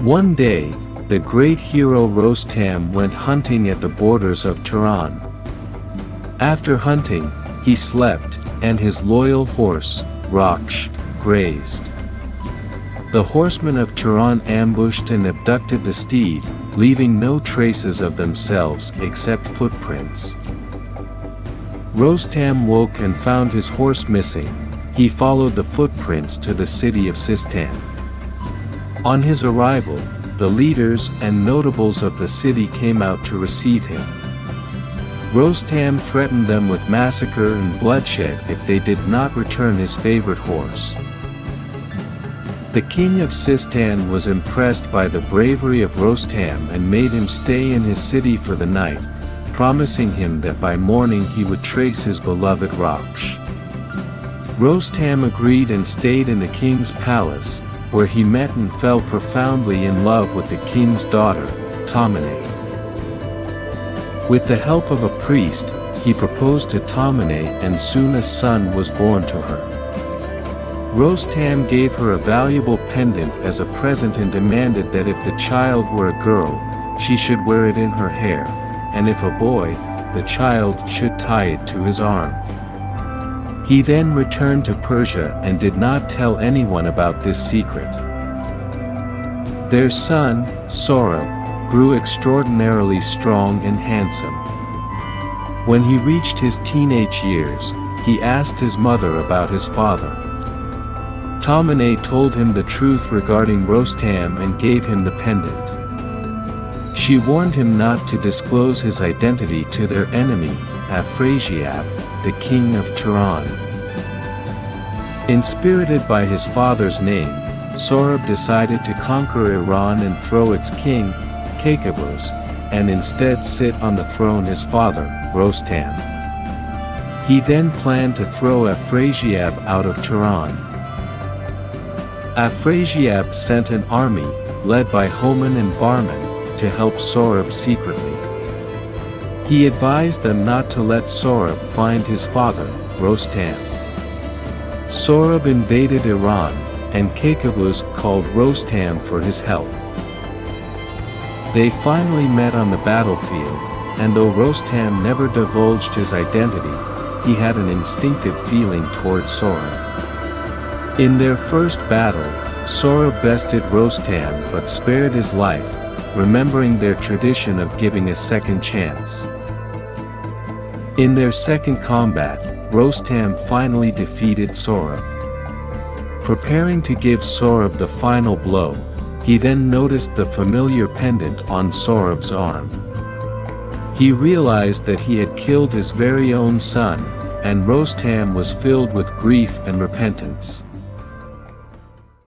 One day, the great hero Rostam went hunting at the borders of Turan. After hunting, he slept, and his loyal horse, Rakhsh, grazed. The horsemen of Turan ambushed and abducted the steed, leaving no traces of themselves except footprints. Rostam woke and found his horse missing. He followed the footprints to the city of Sistan. On his arrival, the leaders and notables of the city came out to receive him. Rostam threatened them with massacre and bloodshed if they did not return his favorite horse. The king of Sistan was impressed by the bravery of Rostam and made him stay in his city for the night, promising him that by morning he would trace his beloved Rakhsh. Rostam agreed and stayed in the king's palace, where he met and fell profoundly in love with the king's daughter, Tahmineh. With the help of a priest, he proposed to Tahmineh and soon a son was born to her. Rostam gave her a valuable pendant as a present and demanded that if the child were a girl, she should wear it in her hair, and if a boy, the child should tie it to his arm. He then returned to Persia and did not tell anyone about this secret. Their son, Sohrab, grew extraordinarily strong and handsome. When he reached his teenage years, he asked his mother about his father. Tahmineh told him the truth regarding Rostam and gave him the pendant. She warned him not to disclose his identity to their enemy, Afrasiab, the king of Turan. Inspirited by his father's name, Sohrab decided to conquer Iran and throw its king, Kakabuz, and instead sit on the throne his father, Rostam. He then planned to throw Afrasiab out of Turan. Afrasiab sent an army, led by Homan and Barman, to help Sohrab secretly. He advised them not to let Sohrab find his father, Rostam. Sohrab invaded Iran, and Kakabuz called Rostam for his help. They finally met on the battlefield, and though Rostam never divulged his identity, he had an instinctive feeling toward Sohrab. In their first battle, Sohrab bested Rostam but spared his life, remembering their tradition of giving a second chance. In their second combat, Rostam finally defeated Sohrab. Preparing to give Sohrab the final blow, he then noticed the familiar pendant on Sohrab's arm. He realized that he had killed his very own son, and Rostam was filled with grief and repentance.